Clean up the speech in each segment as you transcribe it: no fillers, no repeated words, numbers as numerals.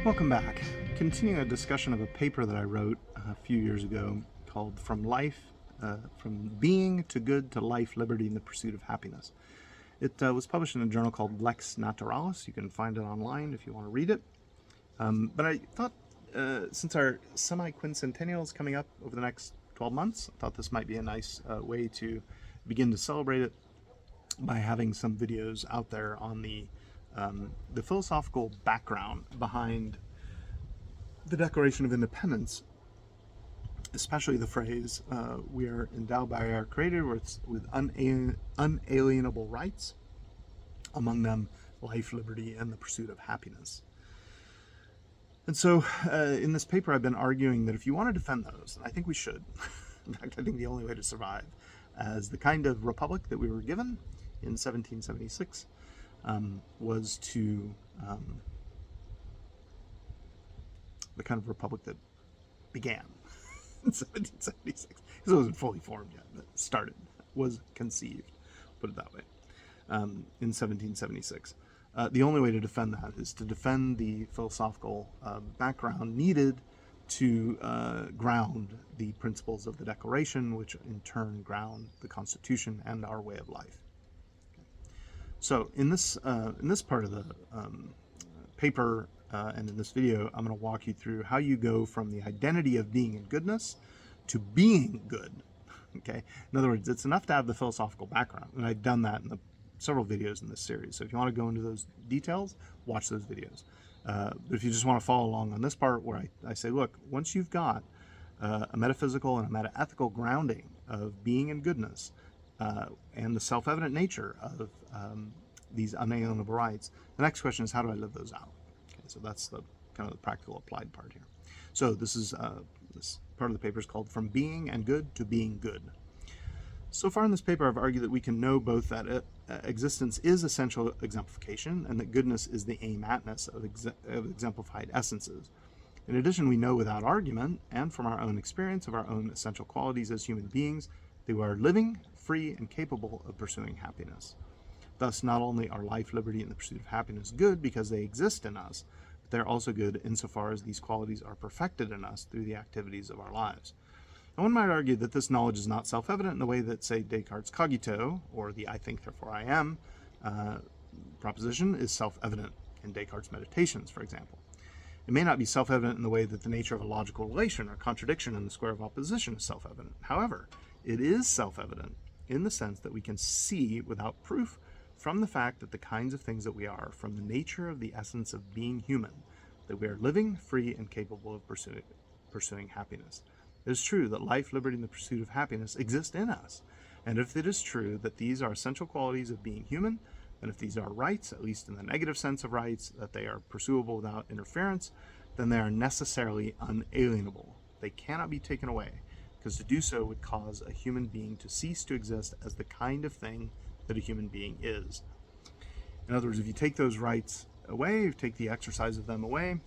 Welcome back. Continuing a discussion of a paper that I wrote a few years ago called From Being to Good to Life, Liberty, and the Pursuit of Happiness. It was published in a journal called Lex Naturalis. You can find it online if you want to read it. But I thought, since our Semiquincentennial is coming up over the next 12 months, I thought this might be a nice way to begin to celebrate it by having some videos out there on the philosophical background behind the Declaration of Independence, especially the phrase, we are endowed by our Creator with unalienable rights, among them life, liberty, and the pursuit of happiness. And so in this paper, I've been arguing that if you want to defend those, and I think we should, in fact, I think the only way to survive as the kind of republic that we were given in 1776 was to the kind of republic that began in 1776. Because it wasn't fully formed yet, but started, was conceived, put it that way, in 1776. The only way to defend that is to defend the philosophical background needed to ground the principles of the Declaration, which in turn ground the Constitution and our way of life. So in this part of the paper and in this video, I'm going to walk you through how you go from the identity of being in goodness to being good. Okay. In other words, it's enough to have the philosophical background, and I've done that in several videos in this series. So if you want to go into those details, watch those videos. But if you just want to follow along on this part where I say, look, once you've got a metaphysical and a metaethical grounding of being in goodness, and the self-evident nature of these unalienable rights, the next question is, how do I live those out? Okay, so that's the kind of the practical applied part here. So this is this part of the paper is called From Being and Good to Being Good. So far in this paper, I've argued that we can know both that existence is essential exemplification and that goodness is the aim-atness of exemplified essences. In addition, we know without argument and from our own experience of our own essential qualities as human beings that we are living, free, and capable of pursuing happiness. Thus, not only are life, liberty, and the pursuit of happiness good because they exist in us, but they're also good insofar as these qualities are perfected in us through the activities of our lives. And one might argue that this knowledge is not self-evident in the way that, say, Descartes' cogito, or the I think, therefore I am proposition, is self-evident in Descartes' meditations, for example. It may not be self-evident in the way that the nature of a logical relation or contradiction in the square of opposition is self-evident. However, it is self-evident in the sense that we can see without proof from the fact that the kinds of things that we are, from the nature of the essence of being human, that we are living, free, and capable of pursuing happiness. It is true that life, liberty, and the pursuit of happiness exist in us. And if it is true that these are essential qualities of being human, and if these are rights, at least in the negative sense of rights, that they are pursuable without interference, then they are necessarily unalienable. They cannot be taken away, because to do so would cause a human being to cease to exist as the kind of thing that a human being is. In other words, if you take those rights away, you take the exercise of them away,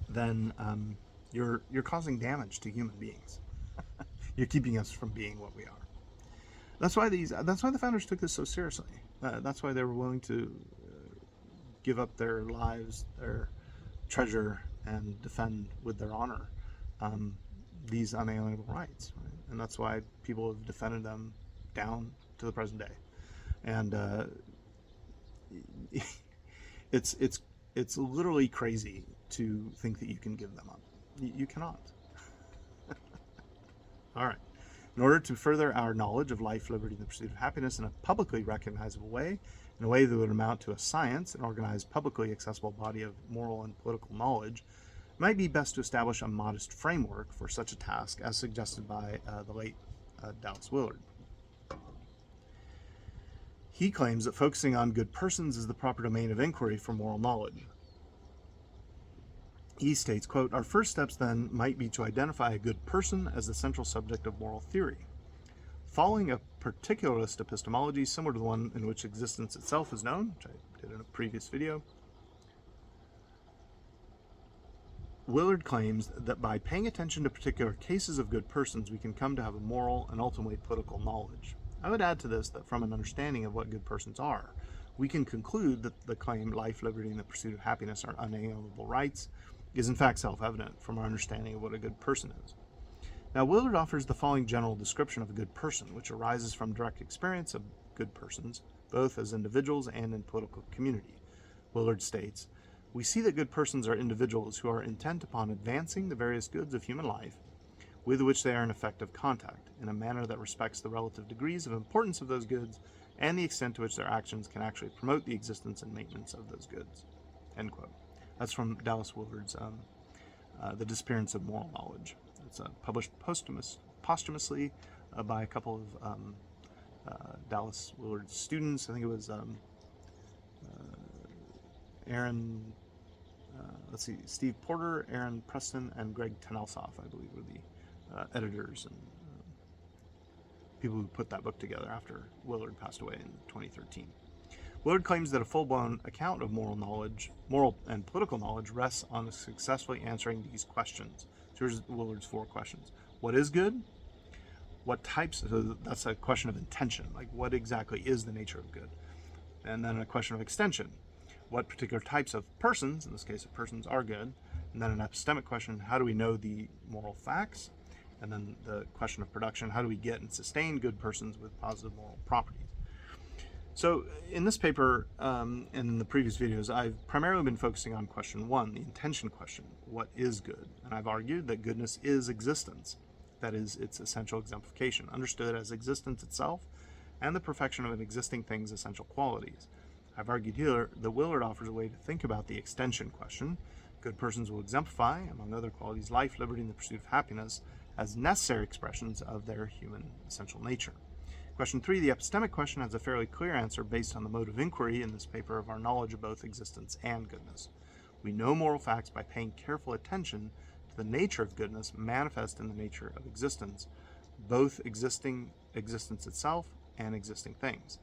then you're causing damage to human beings. You're keeping us from being what we are. That's why the founders took this so seriously. That's why they were willing to give up their lives, their treasure, and defend with their honor these unalienable rights. Right? And that's why people have defended them down to the present day. And it's literally crazy to think that you can give them up. You cannot. All right. In order to further our knowledge of life, liberty, and the pursuit of happiness in a publicly recognizable way, in a way that would amount to a science, an organized, publicly accessible body of moral and political knowledge, it might be best to establish a modest framework for such a task as suggested by the late Dallas Willard. He claims that focusing on good persons is the proper domain of inquiry for moral knowledge. He states, quote, our first steps then might be to identify a good person as the central subject of moral theory. Following a particularist epistemology similar to the one in which existence itself is known, which I did in a previous video, Willard claims that by paying attention to particular cases of good persons, we can come to have a moral and ultimately political knowledge. I would add to this that from an understanding of what good persons are, we can conclude that the claim life, liberty, and the pursuit of happiness are unalienable rights is in fact self-evident from our understanding of what a good person is. Now, Willard offers the following general description of a good person, which arises from direct experience of good persons, both as individuals and in political community. Willard states, "We see that good persons are individuals who are intent upon advancing the various goods of human life with which they are in effective contact, in a manner that respects the relative degrees of importance of those goods and the extent to which their actions can actually promote the existence and maintenance of those goods." End quote. That's from Dallas Willard's The Disappearance of Moral Knowledge. It's published posthumously by a couple of Dallas Willard students. I think it was Steve Porter, Aaron Preston, and Greg Tenelsoff, I believe, were the editors and people who put that book together after Willard passed away in 2013. Willard claims that a full-blown account of moral and political knowledge rests on successfully answering these questions. So here's Willard's 4 questions. What is good? What types? So that's a question of intention, like what exactly is the nature of good? And then a question of extension. What particular types of persons, in this case of persons, are good? And then an epistemic question, how do we know the moral facts? And then the question of production, how do we get and sustain good persons with positive moral properties? So in this paper and in the previous videos, I've primarily been focusing on question 1, the intention question, what is good? And I've argued that goodness is existence, that is its essential exemplification, understood as existence itself and the perfection of an existing thing's essential qualities. I've argued here that Willard offers a way to think about the extension question. Good persons will exemplify, among other qualities, life, liberty, and the pursuit of happiness as necessary expressions of their human essential nature. Question 3, the epistemic question, has a fairly clear answer based on the mode of inquiry in this paper of our knowledge of both existence and goodness. We know moral facts by paying careful attention to the nature of goodness manifest in the nature of existence, both existing existence itself and existing things.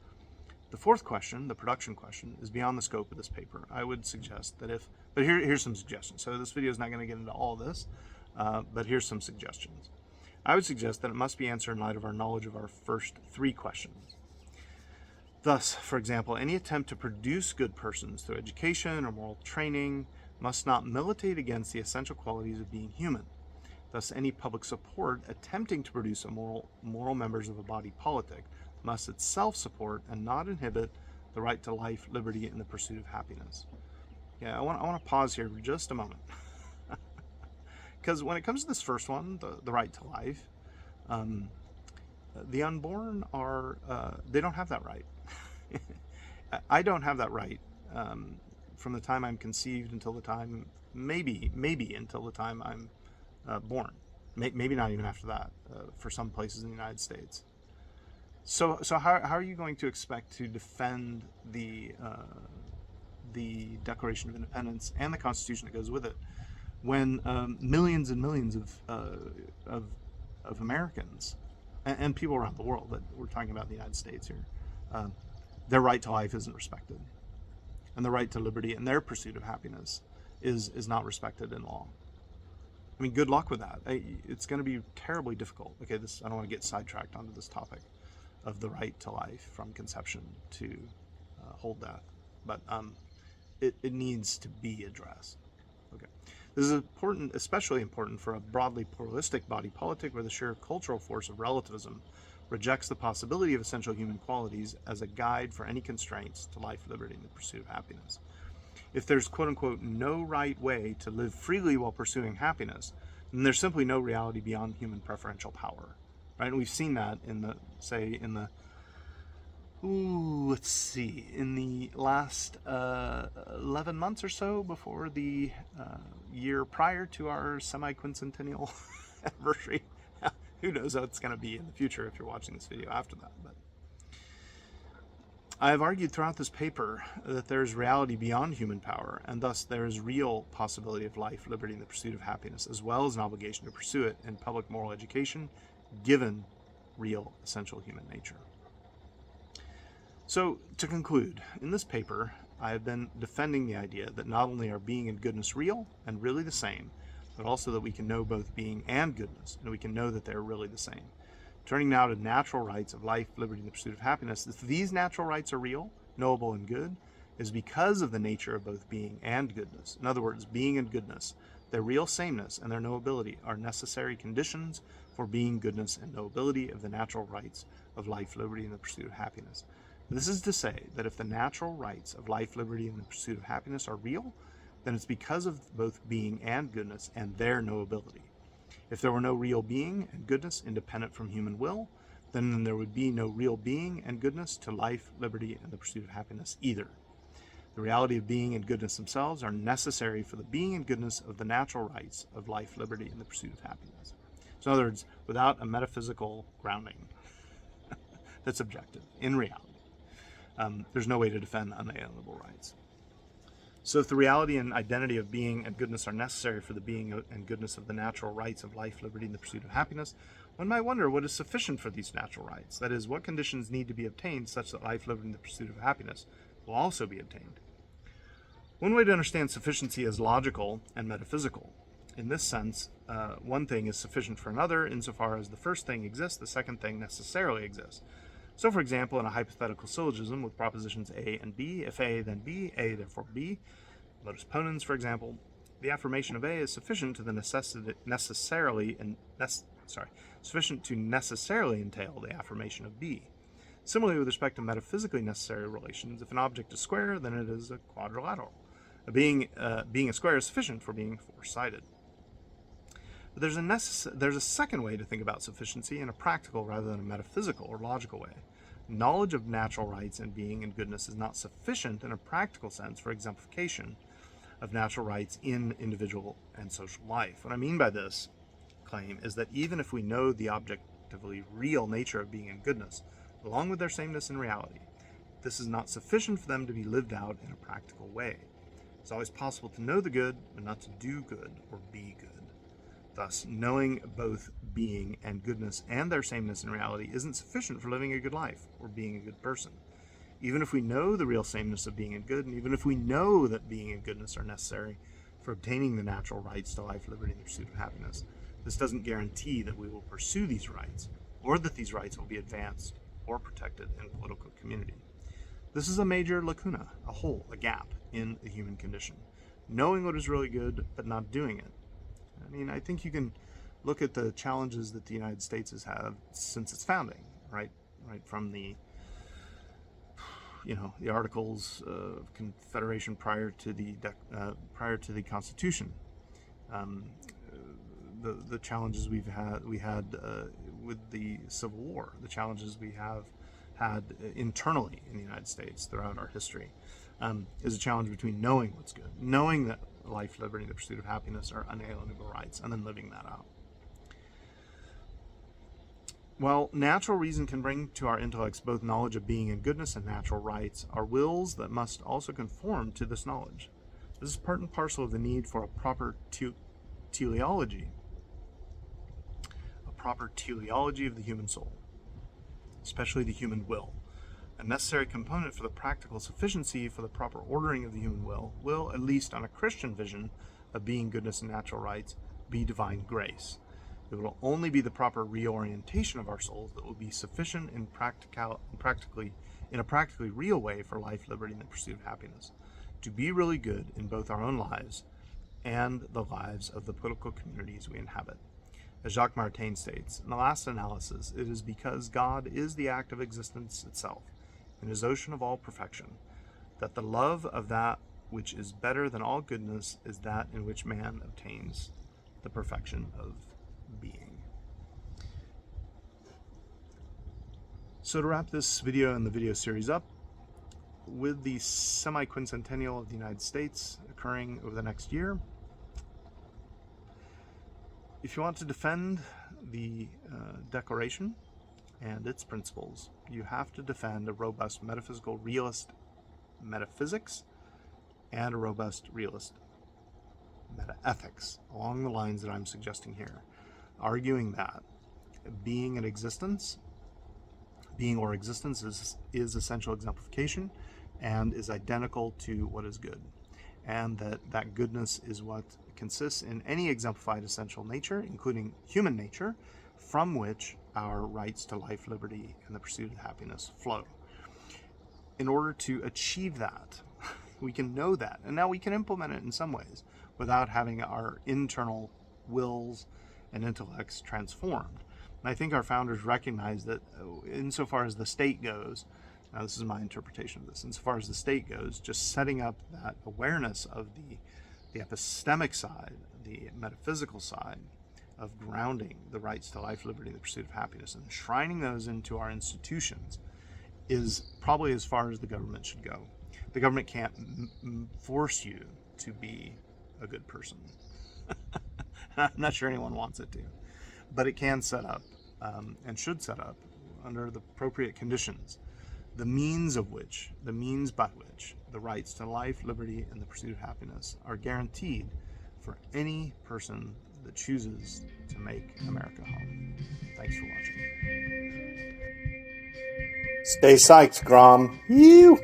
The 4th question, the production question, is beyond the scope of this paper. I would suggest that here's some suggestions. So this video is not going to get into all this, but here's some suggestions. I would suggest that it must be answered in light of our knowledge of our first 3 questions. Thus, for example, any attempt to produce good persons through education or moral training must not militate against the essential qualities of being human. Thus, any public support attempting to produce moral members of a body politic must itself support and not inhibit the right to life, liberty, and the pursuit of happiness. Yeah, I want to pause here for just a moment. Because when it comes to this first one, the right to life, the unborn they don't have that right. I don't have that right from the time I'm conceived until the time, maybe until the time I'm born. Maybe not even after that for some places in the United States. So how are you going to expect to defend the Declaration of Independence and the Constitution that goes with it when millions and millions of Americans and people around the world, but we're talking about the United States here, their right to life isn't respected, and the right to liberty and their pursuit of happiness is not respected in law? I mean, good luck with that. It's going to be terribly difficult. Okay, I don't want to get sidetracked onto this topic of the right to life from conception to whole death, but it needs to be addressed. Okay, this is important, especially important for a broadly pluralistic body politic where the sheer cultural force of relativism rejects the possibility of essential human qualities as a guide for any constraints to life, liberty, and the pursuit of happiness. If there's quote-unquote no right way to live freely while pursuing happiness, then there's simply no reality beyond human preferential power, right? And we've seen that in the last 11 months or so before the year prior to our semiquincentennial anniversary. Who knows how it's going to be in the future if you're watching this video after that. But I have argued throughout this paper that there is reality beyond human power, and thus there is real possibility of life, liberty, and the pursuit of happiness, as well as an obligation to pursue it in public moral education, given real essential human nature. So, to conclude, in this paper, I have been defending the idea that not only are being and goodness real and really the same, but also that we can know both being and goodness, and we can know that they are really the same. Turning now to natural rights of life, liberty, and the pursuit of happiness, if these natural rights are real, knowable, and good is because of the nature of both being and goodness. In other words, being and goodness, their real sameness and their knowability are necessary conditions for being, goodness, and knowability of the natural rights of life, liberty, and the pursuit of happiness. This is to say that if the natural rights of life, liberty, and the pursuit of happiness are real, then it's because of both being and goodness and their knowability. If there were no real being and goodness independent from human will, then there would be no real being and goodness to life, liberty, and the pursuit of happiness either. The reality of being and goodness themselves are necessary for the being and goodness of the natural rights of life, liberty, and the pursuit of happiness. So in other words, without a metaphysical grounding that's objective, in reality, there's no way to defend unalienable rights. So if the reality and identity of being and goodness are necessary for the being and goodness of the natural rights of life, liberty, and the pursuit of happiness, one might wonder what is sufficient for these natural rights. That is, what conditions need to be obtained such that life, liberty, and the pursuit of happiness will also be obtained. One way to understand sufficiency is logical and metaphysical. In this sense, one thing is sufficient for another insofar as the first thing exists, the second thing necessarily exists. So, for example, in a hypothetical syllogism with propositions A and B, if A then B, A therefore B, modus ponens, for example, the affirmation of A is sufficient to necessarily entail the affirmation of B. Similarly, with respect to metaphysically necessary relations, if an object is square, then it is a quadrilateral. Being a square is sufficient for being four-sided. But there's a second way to think about sufficiency in a practical rather than a metaphysical or logical way. Knowledge of natural rights and being and goodness is not sufficient in a practical sense for exemplification of natural rights in individual and social life. What I mean by this claim is that even if we know the objectively real nature of being and goodness, along with their sameness in reality, this is not sufficient for them to be lived out in a practical way. It's always possible to know the good, but not to do good or be good. Thus, knowing both being and goodness and their sameness in reality isn't sufficient for living a good life or being a good person. Even if we know the real sameness of being and good, and even if we know that being and goodness are necessary for obtaining the natural rights to life, liberty, and the pursuit of happiness, this doesn't guarantee that we will pursue these rights, or that these rights will be advanced or protected in a political community. This is a major lacuna, a hole, a gap in the human condition. Knowing what is really good, but not doing it. I mean, I think you can look at the challenges that the United States has had since its founding, right from the Articles of Confederation prior to the Constitution, the challenges we had with the Civil War, the challenges we have had internally in the United States throughout our history, is a challenge between knowing what's good, knowing that life, liberty, and the pursuit of happiness are unalienable rights, and then living that out. While natural reason can bring to our intellects both knowledge of being and goodness and natural rights, are wills that must also conform to this knowledge. This is part and parcel of the need for a proper teleology of the human soul, especially the human will. A necessary component for the practical sufficiency for the proper ordering of the human will, at least on a Christian vision of being, goodness, and natural rights, be divine grace. It will only be the proper reorientation of our souls that will be sufficient in a practically real way for life, liberty, and the pursuit of happiness, to be really good in both our own lives and the lives of the political communities we inhabit. As Jacques Maritain states, in the last analysis, it is because God is the act of existence itself, in his ocean of all perfection, that the love of that which is better than all goodness is that in which man obtains the perfection of being. So to wrap this video and the video series up, with the Semiquincentennial of the United States occurring over the next year, if you want to defend the Declaration and its principles, you have to defend a robust metaphysical realist metaphysics and a robust realist metaethics along the lines that I'm suggesting here, arguing that being or existence is essential exemplification and is identical to what is good, and that goodness is what consists in any exemplified essential nature, including human nature, from which our rights to life, liberty, and the pursuit of happiness flow. in order to achieve that, we can know that, and now we can implement it in some ways without having our internal wills and intellects transformed. And I think our founders recognized that insofar as the state goes, now this is my interpretation of this, insofar as the state goes, just setting up that awareness of the epistemic side, the metaphysical side of grounding the rights to life, liberty, and the pursuit of happiness, and enshrining those into our institutions is probably as far as the government should go. The government can't force you to be a good person. I'm not sure anyone wants it to, but it can set up and should set up under the appropriate conditions the means by which the rights to life, liberty, and the pursuit of happiness are guaranteed for any person that chooses to make America home. Thanks for watching. Stay psyched, Grom. You!